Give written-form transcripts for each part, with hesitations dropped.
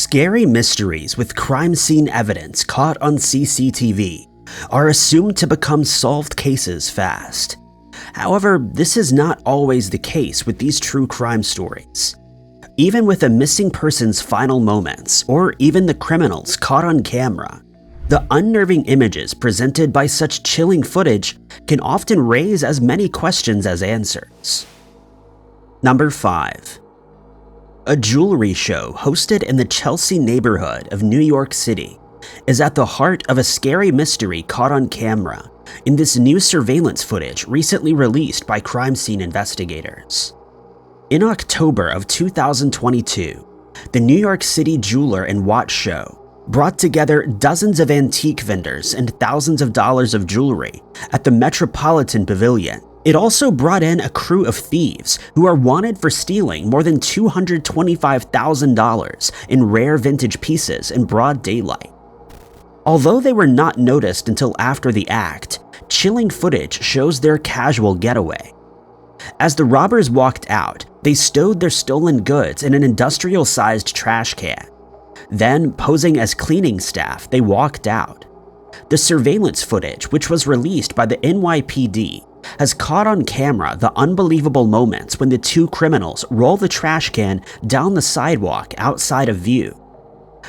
Scary mysteries with crime scene evidence caught on CCTV are assumed to become solved cases fast. However, this is not always the case with these true crime stories. Even with a missing person's final moments, or even the criminals caught on camera, the unnerving images presented by such chilling footage can often raise as many questions as answers. Number 5. A jewelry show hosted in the Chelsea neighborhood of New York City is at the heart of a scary mystery caught on camera in this new surveillance footage recently released by crime scene investigators. In October of 2022, the New York City Jeweler and Watch Show brought together dozens of antique vendors and thousands of dollars of jewelry at the Metropolitan Pavilion. It also brought in a crew of thieves who are wanted for stealing more than $225,000 in rare vintage pieces in broad daylight. Although they were not noticed until after the act, chilling footage shows their casual getaway. As the robbers walked out, they stowed their stolen goods in an industrial-sized trash can. Then, posing as cleaning staff, they walked out. The surveillance footage, which was released by the NYPD, has caught on camera the unbelievable moments when the two criminals roll the trash can down the sidewalk outside of view.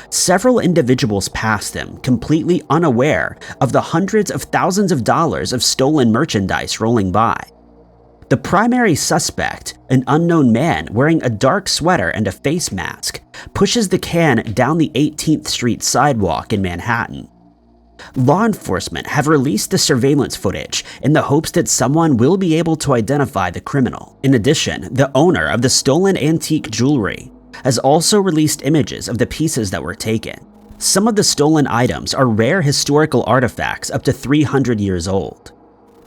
Several individuals pass them, completely unaware of the hundreds of thousands of dollars of stolen merchandise rolling by. The primary suspect, an unknown man wearing a dark sweater and a face mask, pushes the can down the 18th Street sidewalk in Manhattan. Law enforcement have released the surveillance footage in the hopes that someone will be able to identify the criminal. In addition, the owner of the stolen antique jewelry has also released images of the pieces that were taken. Some of the stolen items are rare historical artifacts up to 300 years old.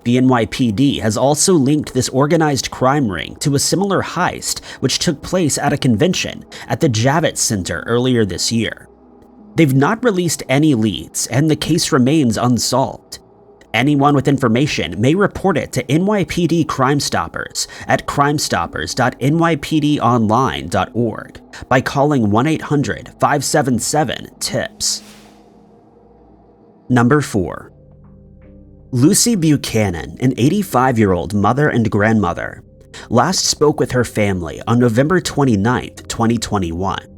The NYPD has also linked this organized crime ring to a similar heist which took place at a convention at the Javits Center earlier this year. They've not released any leads, and the case remains unsolved. Anyone with information may report it to NYPD Crime Stoppers at crimestoppers.nypdonline.org by calling 1-800-577-TIPS. Number 4. Lucy Buchanan, an 85-year-old mother and grandmother, last spoke with her family on November 29, 2021.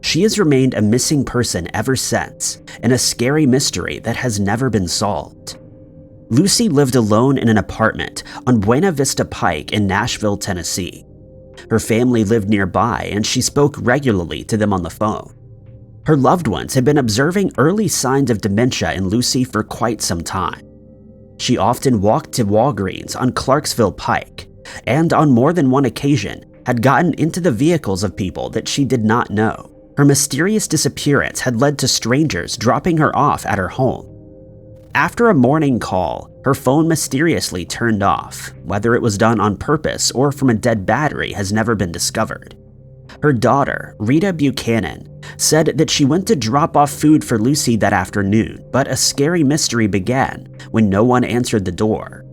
She has remained a missing person ever since, in a scary mystery that has never been solved. Lucy lived alone in an apartment on Buena Vista Pike in Nashville, Tennessee. Her family lived nearby, and she spoke regularly to them on the phone. Her loved ones had been observing early signs of dementia in Lucy for quite some time. She often walked to Walgreens on Clarksville Pike, and on more than one occasion had gotten into the vehicles of people that she did not know. Her mysterious disappearance had led to strangers dropping her off at her home. After a morning call, her phone mysteriously turned off. Whether it was done on purpose or from a dead battery has never been discovered. Her daughter, Rita Buchanan, said that she went to drop off food for Lucy that afternoon, but a scary mystery began when no one answered the door.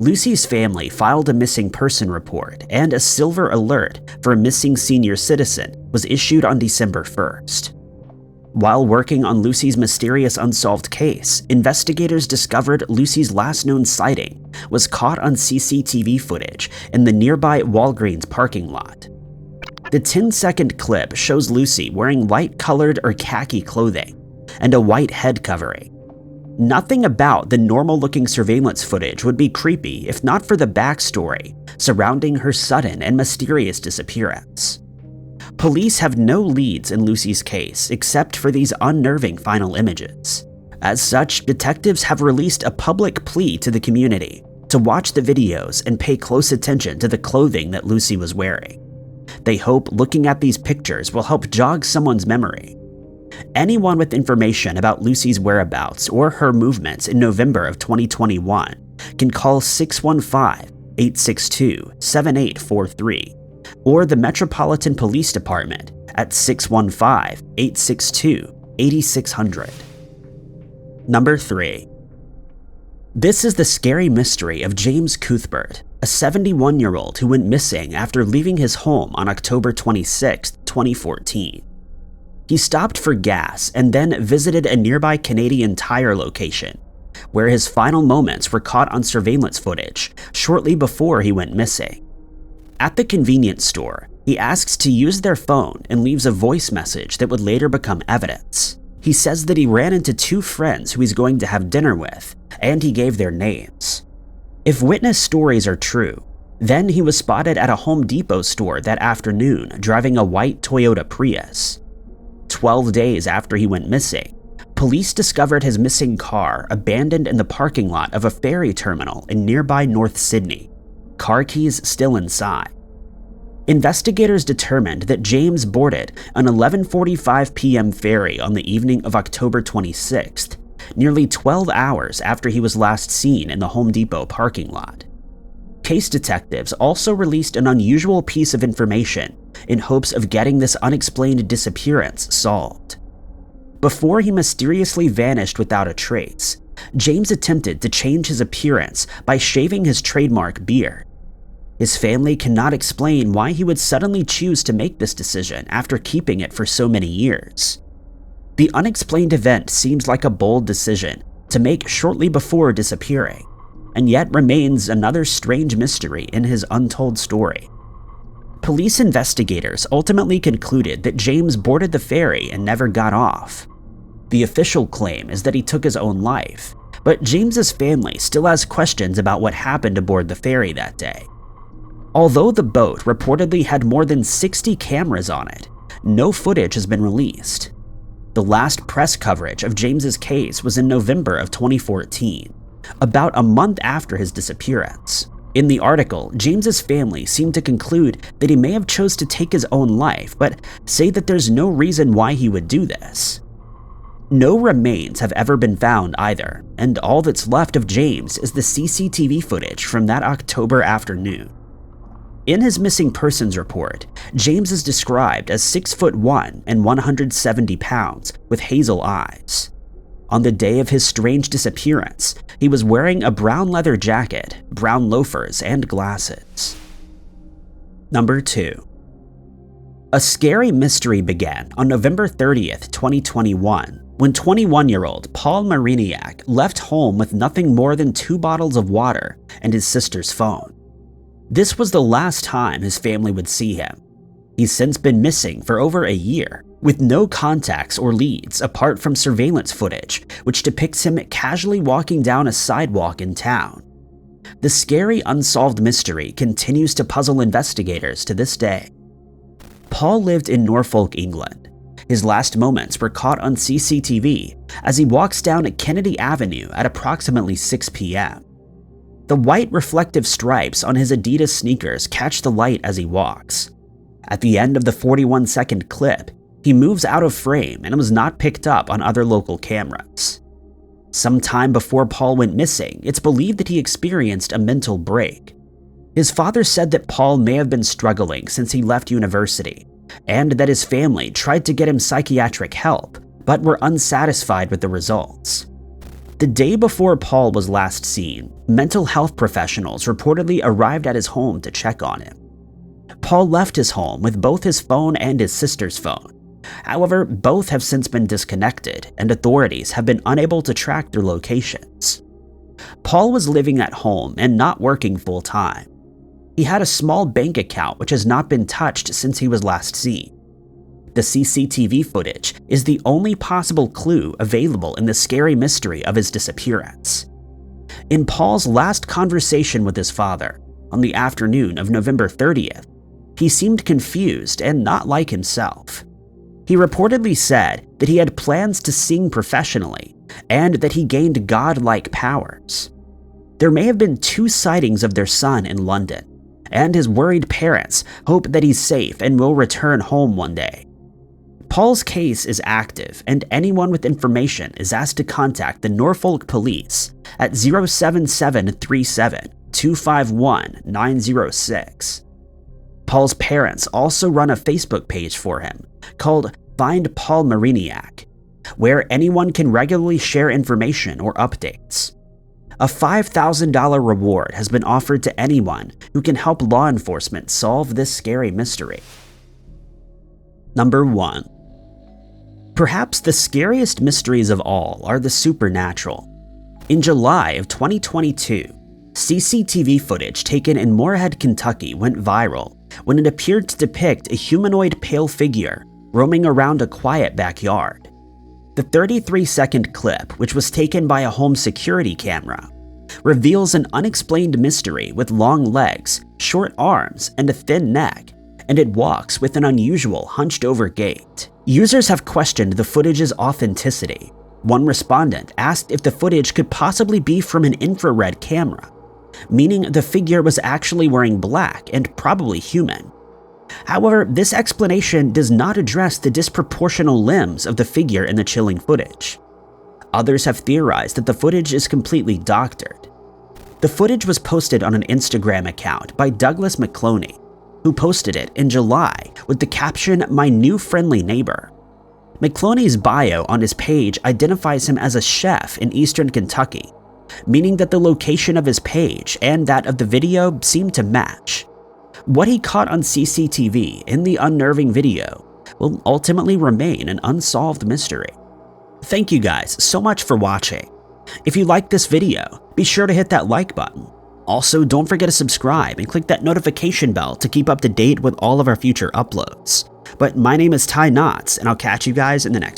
Lucy's family filed a missing person report, and a silver alert for a missing senior citizen was issued on December 1st. While working on Lucy's mysterious unsolved case, investigators discovered Lucy's last known sighting was caught on CCTV footage in the nearby Walgreens parking lot. The 10-second clip shows Lucy wearing light-colored or khaki clothing and a white head covering. Nothing about the normal-looking surveillance footage would be creepy if not for the backstory surrounding her sudden and mysterious disappearance. Police have no leads in Lucy's case except for these unnerving final images. As such, detectives have released a public plea to the community to watch the videos and pay close attention to the clothing that Lucy was wearing. They hope looking at these pictures will help jog someone's memory. Anyone with information about Lucy's whereabouts or her movements in November of 2021 can call 615-862-7843 or the Metropolitan Police Department at 615-862-8600. Number 3. This is the scary mystery of James Cuthbert, a 71-year-old who went missing after leaving his home on October 26, 2014. He stopped for gas and then visited a nearby Canadian Tire location, where his final moments were caught on surveillance footage shortly before he went missing. At the convenience store, he asks to use their phone and leaves a voice message that would later become evidence. He says that he ran into two friends who he's going to have dinner with, and he gave their names. If witness stories are true, then he was spotted at a Home Depot store that afternoon driving a white Toyota Prius. 12 days after he went missing, police discovered his missing car abandoned in the parking lot of a ferry terminal in nearby North Sydney, car keys still inside. Investigators determined that James boarded an 11:45 p.m. ferry on the evening of October 26th, nearly 12 hours after he was last seen in the Home Depot parking lot. Case detectives also released an unusual piece of information in hopes of getting this unexplained disappearance solved. Before he mysteriously vanished without a trace, James attempted to change his appearance by shaving his trademark beard. His family cannot explain why he would suddenly choose to make this decision after keeping it for so many years. The unexplained event seems like a bold decision to make shortly before disappearing, and yet remains another strange mystery in his untold story. Police investigators ultimately concluded that James boarded the ferry and never got off. The official claim is that he took his own life, but James's family still has questions about what happened aboard the ferry that day. Although the boat reportedly had more than 60 cameras on it, no footage has been released. The last press coverage of James's case was in November of 2014, about a month after his disappearance. In the article, James's family seemed to conclude that he may have chose to take his own life, but say that there's no reason why he would do this. No remains have ever been found either, and all that's left of James is the CCTV footage from that October afternoon. In his missing persons report, James is described as 6'1" and 170 pounds with hazel eyes. On the day of his strange disappearance, he was wearing a brown leather jacket, brown loafers, and glasses. Number 2. A scary mystery began on November 30th, 2021, when 21-year-old Paul Mariniak left home with nothing more than 2 bottles of water and his sister's phone. This was the last time his family would see him. He's since been missing for over a year, with no contacts or leads apart from surveillance footage, which depicts him casually walking down a sidewalk in town. The scary unsolved mystery continues to puzzle investigators to this day. Paul lived in Norfolk, England. His last moments were caught on CCTV as he walks down Kennedy Avenue at approximately 6 p.m. The white reflective stripes on his Adidas sneakers catch the light as he walks. At the end of the 41-second clip, he moves out of frame and was not picked up on other local cameras. Sometime before Paul went missing, it's believed that he experienced a mental break. His father said that Paul may have been struggling since he left university, and that his family tried to get him psychiatric help, but were unsatisfied with the results. The day before Paul was last seen, mental health professionals reportedly arrived at his home to check on him. Paul left his home with both his phone and his sister's phone. However, both have since been disconnected, and authorities have been unable to track their locations. Paul was living at home and not working full-time. He had a small bank account which has not been touched since he was last seen. The CCTV footage is the only possible clue available in the scary mystery of his disappearance. In Paul's last conversation with his father, on the afternoon of November 30th, he seemed confused and not like himself. He reportedly said that he had plans to sing professionally and that he gained godlike powers. There may have been 2 sightings of their son in London, and his worried parents hope that he's safe and will return home one day. Paul's case is active, and anyone with information is asked to contact the Norfolk Police at 07737 251 906. Paul's parents also run a Facebook page for him called Find Paul Mariniak, where anyone can regularly share information or updates. A $5,000 reward has been offered to anyone who can help law enforcement solve this scary mystery. Number 1. Perhaps the scariest mysteries of all are the supernatural. In July of 2022, CCTV footage taken in Moorhead, Kentucky went viral when it appeared to depict a humanoid pale figure roaming around a quiet backyard. The 33-second clip, which was taken by a home security camera, reveals an unexplained mystery with long legs, short arms, and a thin neck, and it walks with an unusual hunched-over gait. Users have questioned the footage's authenticity. One respondent asked if the footage could possibly be from an infrared camera, meaning the figure was actually wearing black and probably human. However, this explanation does not address the disproportional limbs of the figure in the chilling footage. Others have theorized that the footage is completely doctored. The footage was posted on an Instagram account by Douglas McCloney, who posted it in July with the caption, "My new friendly neighbor." McCloney's bio on his page identifies him as a chef in eastern Kentucky, meaning that the location of his page and that of the video seem to match. What he caught on CCTV in the unnerving video will ultimately remain an unsolved mystery. Thank you guys so much for watching. If you liked this video, be sure to hit that like button. Also, don't forget to subscribe and click that notification bell to keep up to date with all of our future uploads. But my name is Ty Knotts, and I'll catch you guys in the next video.